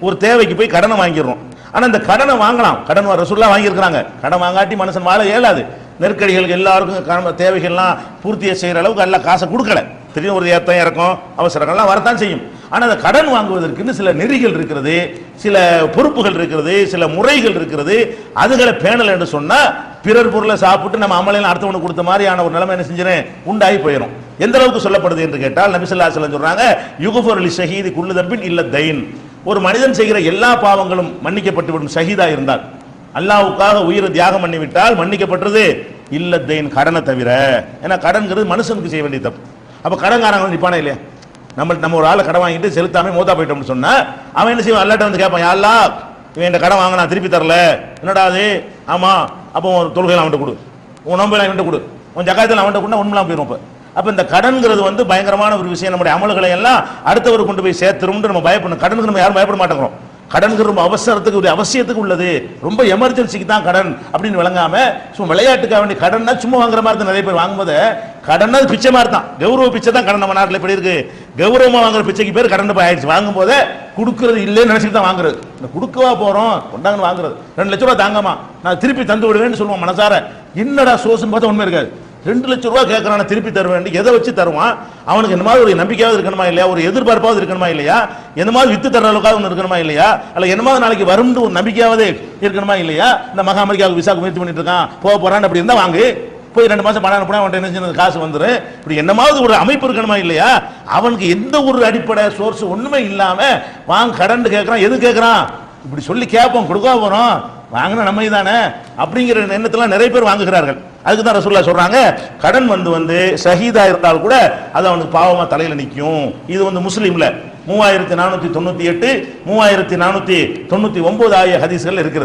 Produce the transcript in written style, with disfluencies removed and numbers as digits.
ஒரு தேவைக்கு போய் கடனை வாங்கிடுறோம். ஆனா இந்த கடனை வாங்கலாம், கடன் ரசூலுல்லாஹ் வாங்கியிருக்கிறாங்க. கடன் வாங்காட்டி மனுஷன் வாழ இயலாது. நெருக்கடிகளுக்கு எல்லாருக்கும் தேவைகள்லாம் பூர்த்தியை செய்யற அளவுக்கு எல்லாம் காசை கொடுக்கல. திடீர்னு ஒரு ஏத்தம் இறக்கும் அவசரங்கள்லாம் வரத்தான் செய்யும். ஆனா அந்த கடன் வாங்குவதற்கு சில நெறிகள் இருக்கிறது, சில பொறுப்புகள் இருக்கிறது, சில முறைகள் இருக்கிறது. அதுகளை பேணல் என்று சொன்னா பிறர் பொருளை சாப்பிட்டு நம்ம அமலையில் அடுத்தவனுக்கு கொடுத்த மாதிரியான ஒரு நிலைமை என்ன செஞ்சிடும், உண்டாகி போயிடும். எந்த அளவுக்கு சொல்லப்படுது என்று கேட்டால் நபி ஸல்லல்லாஹு அலைஹி வஸல்லம் சொல்றாங்க, யுக்ஃபர் லிஷஹீதி குல்லு தம்பின் இல்ல தைன். ஒரு மனிதன் செய்கிற எல்லா பாவங்களும் மன்னிக்கப்பட்டு விடும் ஷஹீதா இருந்தால். அல்லாஹ்வுக்காக உயிரை தியாகம் பண்ணிவிட்டால் மன்னிக்கப்பட்டது இல்ல தைன், கடனை தவிர. ஏன்னா கடன்கிறது மனுஷனுக்கு செய்ய வேண்டிய தப்பு. அப்ப கடன்காரங்க நிப்பானே இல்லையா, நம்ம ஒரு ஆளை கடன் வாங்கிட்டு செலுத்தாம மோதா போயிட்டோம்னு சொன்னா அவன் என்ன செய்வான், அல்லாட்ட வந்து கேட்பான், யா அல்லாஹ் இவன் கடன் வாங்க நான் திருப்பி தரல, என்னடா அது, ஆமா அப்போ ஒரு தொழுகையில் அவன்கிட்ட கொடு, உன் நோம்பெல்லாம் அவன்கிட்ட கொடு, உன் ஜகாத்தில் அவன்கிட்ட கொண்டு உண்மைலாம் போயிடும். அப்ப இந்த கடன்கிறது வந்து பயங்கரமான ஒரு விஷயம். நம்முடைய அமல்களை எல்லாம் அடுத்தவர் கொண்டு போய் சேர்த்துரும்னு நம்ம பயப்படணும். கடனுக்கு நம்ம யாரும் பயப்பட மாட்டோம். கடன்கிற அவசரத்துக்கு ஒரு அவசியத்துக்கு உள்ளது, ரொம்ப எமர்ஜென்சிக்கு தான் கடன் அப்படின்னு விளங்காம சும்மா விளையாட்டுக்காக வேண்டிய கடன்னா சும்மா வாங்குற மாதிரி தான் நிறைய பேர் வாங்கும்போது கடன் பிச்சை மாதிரி தான், கௌரவ பிச்சை தான் கடன். நம்ம நாட்டில் எப்படி இருக்கு, கௌரவமா வாங்குற பிச்சைக்கு பேர் கடன் போய் ஆயிடுச்சு. வாங்கும் போதே கொடுக்கறது இல்லைன்னு நினைச்சிட்டு தான் வாங்குறது. இந்த கொடுக்கவா போறோம் கொண்டாங்கன்னு வாங்குறது. 2 லட்ச ரூபா தாங்கம்மா நான் திருப்பி தந்து விடுவேன்னு சொல்லுவோம் மனசார. என்னடா சோசுன்னு பார்த்தா உண்மை இருக்காது. 2 லட்ச ரூபா கேட்கறான் திருப்பி தருவேன், எதை வச்சு தருவான், அவனுக்கு என்ன மாதிரி ஒரு நம்பிக்கையாவது இருக்கணுமா இல்லையா, ஒரு எதிர்பார்ப்பாவது இருக்கணுமா இல்லையா, என்ன மாதிரி வித்து தர அளவுக்காக ஒன்று இருக்கணுமா இல்லையா, அல்ல என்ன மாதிரி நாளைக்கு வரும்னு ஒரு நம்பிக்கையாவது இருக்கணுமா இல்லையா. இந்த மகா அமெரிக்காவுக்கு விசாக்கு முயற்சி பண்ணிட்டு இருக்கான் போக போறான்னு அப்படி இருந்தா வாங்கு, போய் 2 மாசம் பணம் அனுப்பினா அவன்கிட்ட என்ன காசு வந்துரு. இப்படி என்னமாவது ஒரு அமைப்பு இருக்கணுமா இல்லையா. அவனுக்கு எந்த ஒரு அடிப்படை சோர்ஸ் ஒண்ணுமே இல்லாம வாங்க கடன் கேட்கறான். எது கேட்கறான் இப்படி சொல்லி கேட்போம், கொடுக்கா போறோம், வாங்கினா நம்ம தானே அப்படிங்கிற எண்ணத்துல நிறைய பேர் வாங்குகிறார்கள். அதுக்கு தான் ரசூலுல்லாஹ் சொல்றாங்க, கடன் வந்து ஷஹீதா இருந்தால் கூட அது அவனுக்கு பாவமா தலையில நிற்கும். இது வந்து முஸ்லீம்ல 3498 3499 ஆகிய ஹதீஸ்கள் இருக்கிறது.